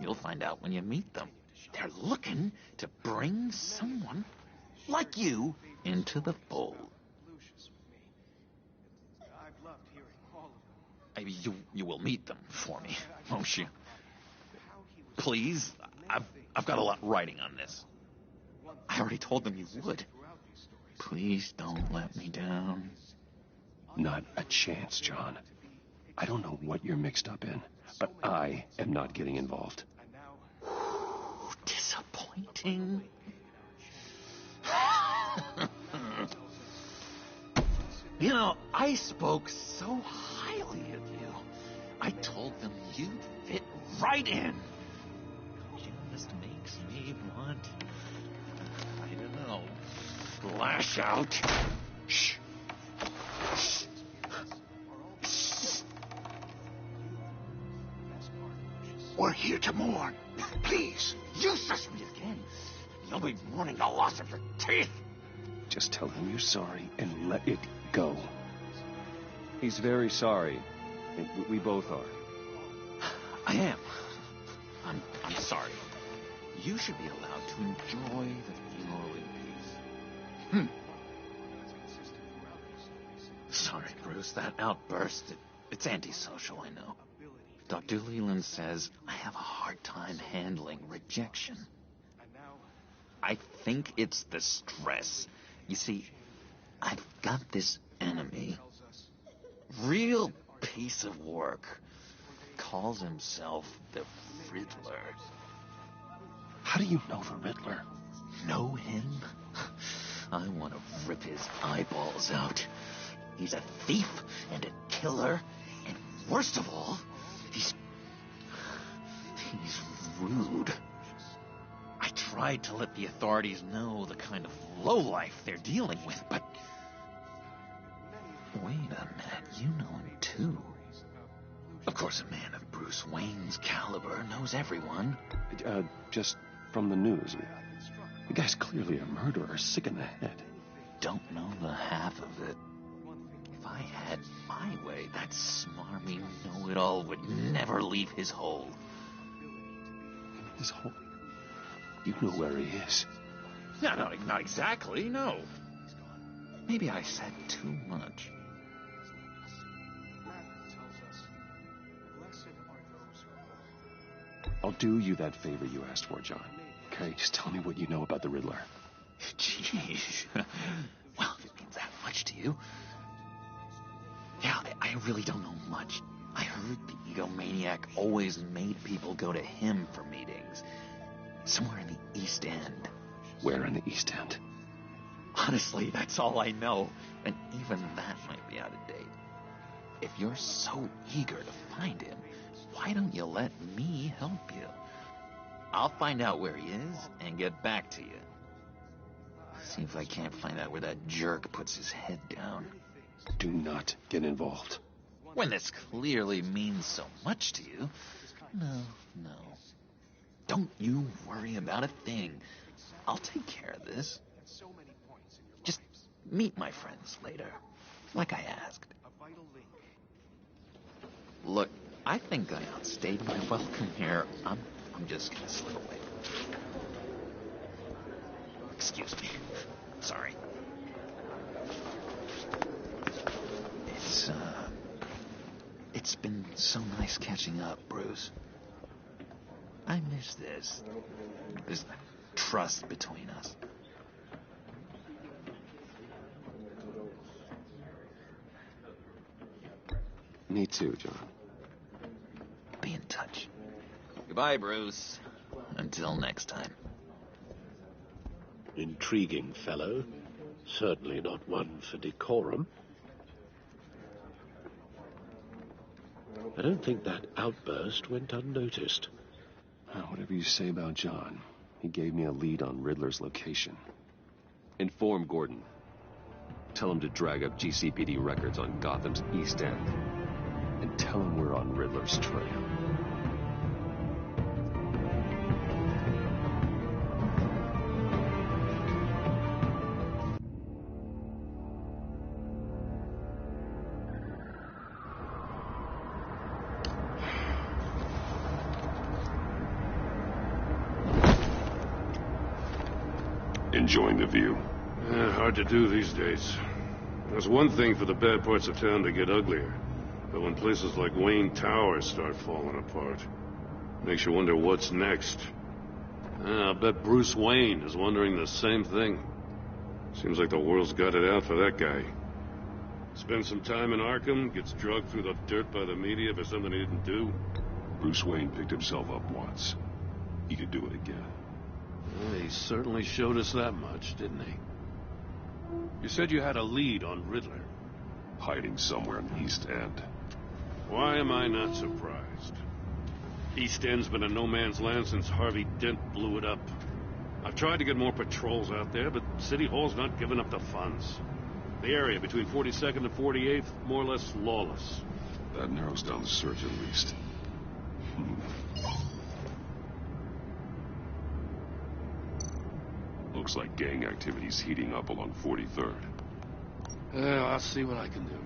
You'll find out when you meet them. They're looking to bring someone like you into the fold. You will meet them for me, won't you? Please, I've got a lot writing on this. I already told them you would. Please don't let me down. Not a chance, John. I don't know what you're mixed up in, but I am not getting involved. Disappointing. You know, I spoke so highly of you. I told them you'd fit right in. Just makes me want, I don't know, lash out. Shh. We're here to mourn. Please. You suss me again. You'll be mourning the loss of your teeth. Just tell him you're sorry and let it go. He's very sorry. We both are. I am. I'm sorry. You should be allowed to enjoy the funeral in peace. Sorry, Bruce. That outburst, it's antisocial, I know. Dr. Leland says I have a hard time handling rejection. I think it's the stress. You see, I've got this enemy. Real piece of work. Calls himself the Riddler. How do you know the Riddler? know him? I want to rip his eyeballs out. He's a thief and a killer, and worst of all, he's rude. I tried to let the authorities know the kind of lowlife they're dealing with, but... Wait a minute, you know him too. Of course, a man of Bruce Wayne's caliber knows everyone. Just from the news. The guy's clearly a murderer, sick in the head. Don't know the half of it. If I had my way, that smarmy know-it-all would never leave his hole. His hole? You know where he is. No, not exactly, no. Maybe I said too much. I'll do you that favor you asked for, John. Okay, just tell me what you know about the Riddler. Jeez. Well, if it means that much to you. Yeah, I really don't know much. I heard the egomaniac always made people go to him for meetings. Somewhere in the East End. Where in the East End? Honestly, that's all I know. And even that might be out of date. If you're so eager to find him, why don't you let me help you? I'll find out where he is and get back to you. See if I can't find out where that jerk puts his head down. Do not get involved. When this clearly means so much to you. No. Don't you worry about a thing. I'll take care of this. Just meet my friends later, like I asked. Look, I think I outstayed my welcome here. I'm just gonna slip away. Excuse me. Sorry. It's been so nice catching up, Bruce. I miss this trust between us. Me too, John. Be in touch. Goodbye, Bruce. Until next time. Intriguing fellow. Certainly not one for decorum. I don't think that outburst went unnoticed. Whatever you say about John, he gave me a lead on Riddler's location. Inform Gordon. Tell him to drag up GCPD records on Gotham's East End. And tell him we're on Riddler's trail. Enjoying the view? Hard to do these days. There's one thing for the bad parts of town to get uglier. But when places like Wayne Tower start falling apart, makes you wonder what's next. I'll bet Bruce Wayne is wondering the same thing. Seems like the world's got it out for that guy. Spends some time in Arkham, gets drugged through the dirt by the media for something he didn't do. Bruce Wayne picked himself up once. He could do it again. He certainly showed us that much, didn't he? You said you had a lead on Riddler. Hiding somewhere in the East End. Why am I not surprised? East End's been a no-man's land since Harvey Dent blew it up. I've tried to get more patrols out there, but City Hall's not giving up the funds. The area between 42nd and 48th, more or less lawless. That narrows down the search at least. Looks like gang activity's heating up along 43rd. I'll see what I can do.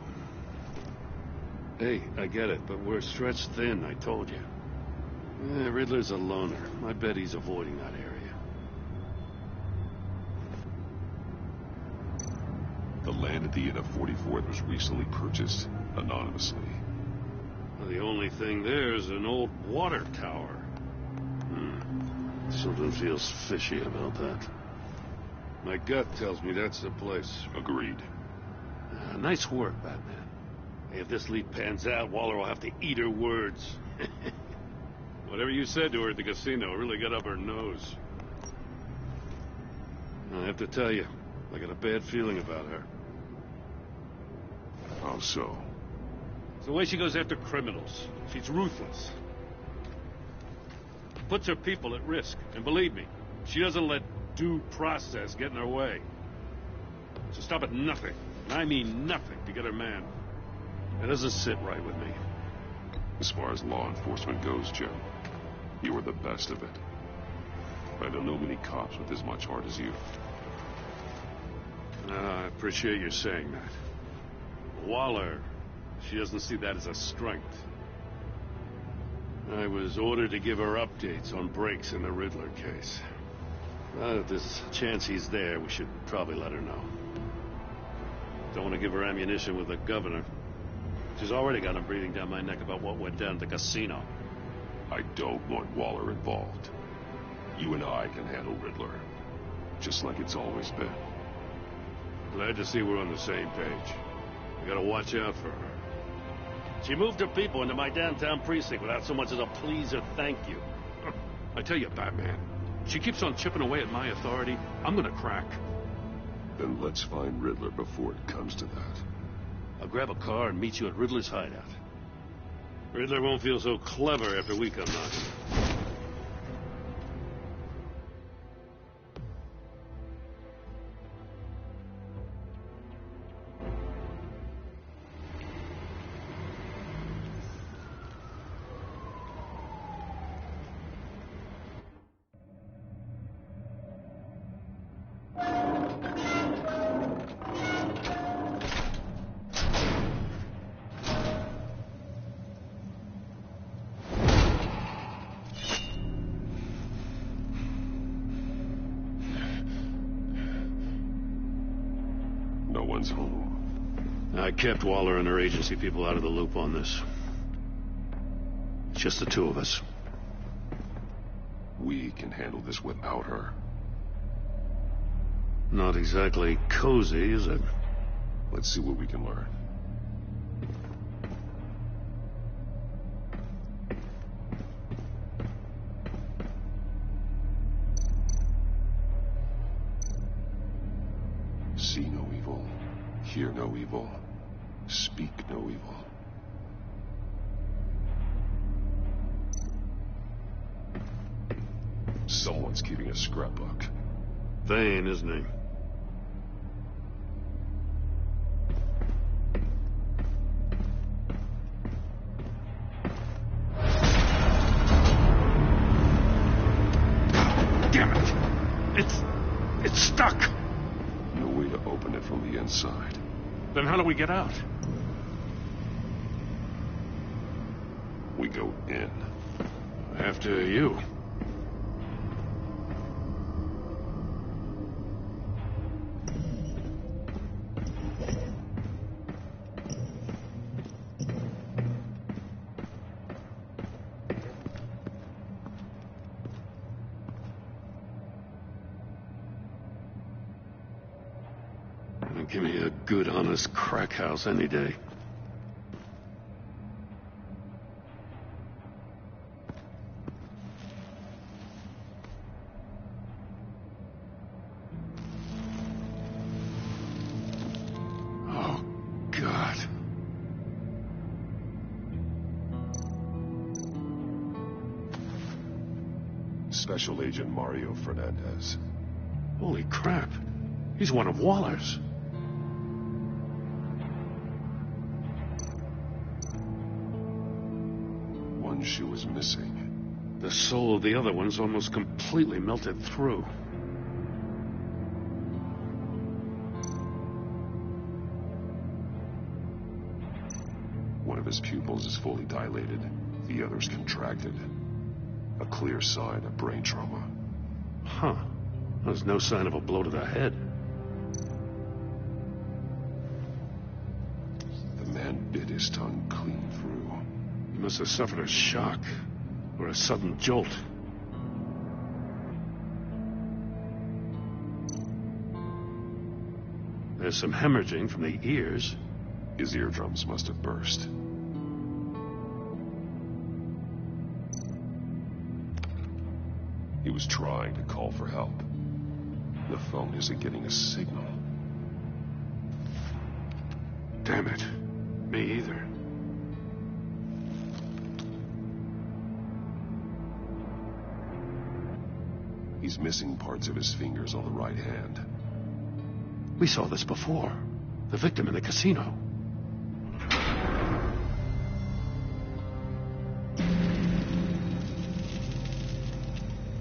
Hey, I get it, but we're stretched thin, I told you. Riddler's a loner. I bet he's avoiding that area. The land at the end of 44th was recently purchased anonymously. Well, the only thing there is an old water tower. Something feels fishy about that. My gut tells me that's the place. Agreed. Nice work, Batman. Hey, if this lead pans out, Waller will have to eat her words. Whatever you said to her at the casino really got up her nose. I have to tell you, I got a bad feeling about her. How so? It's the way she goes after criminals. She's ruthless. Puts her people at risk. And believe me, she doesn't let due process get in her way. She'll stop at nothing, and I mean nothing, to get her man. It doesn't sit right with me. As far as law enforcement goes, Jim, you were the best of it. I don't know many cops with as much heart as you. I appreciate you saying that. Waller, she doesn't see that as a strength. I was ordered to give her updates on breaks in the Riddler case. If there's a chance he's there, we should probably let her know. Don't want to give her ammunition with the governor. She's already got him breathing down my neck about what went down at the casino. I don't want Waller involved. You and I can handle Riddler, just like it's always been. Glad to see we're on the same page. We gotta watch out for her. She moved her people into my downtown precinct without so much as a please or thank you. I tell you, Batman, she keeps on chipping away at my authority. I'm gonna crack. Then let's find Riddler before it comes to that. I'll grab a car and meet you at Riddler's hideout. Riddler won't feel so clever after we come knocking. Home. I kept Waller and her agency people out of the loop on this. It's just the two of us. We can handle this without her. Not exactly cozy, is it? Let's see what we can learn. See no evil, hear no evil, speak no evil. Someone's keeping a scrapbook. Thane, isn't he? Damn it! It's stuck! No way to open it from the inside. Then how do we get out? We go in. After you. Give me a good, honest crack house any day. Oh, God. Special Agent Mario Fernandez. Holy crap. He's one of Waller's. One shoe is missing. The soul of the other one's almost completely melted through. One of his pupils is fully dilated. The other's contracted. A clear sign of brain trauma. Huh. There's no sign of a blow to the head. The man bit his tongue clean through. He must have suffered a shock, or a sudden jolt. There's some hemorrhaging from the ears. His eardrums must have burst. He was trying to call for help. The phone isn't getting a signal. Damn it. Me either. He's missing parts of his fingers on the right hand. We saw this before. The victim in the casino.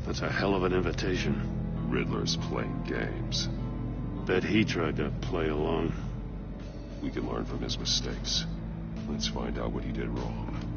That's a hell of an invitation. Riddler's playing games. Bet he tried to play along. We can learn from his mistakes. Let's find out what he did wrong.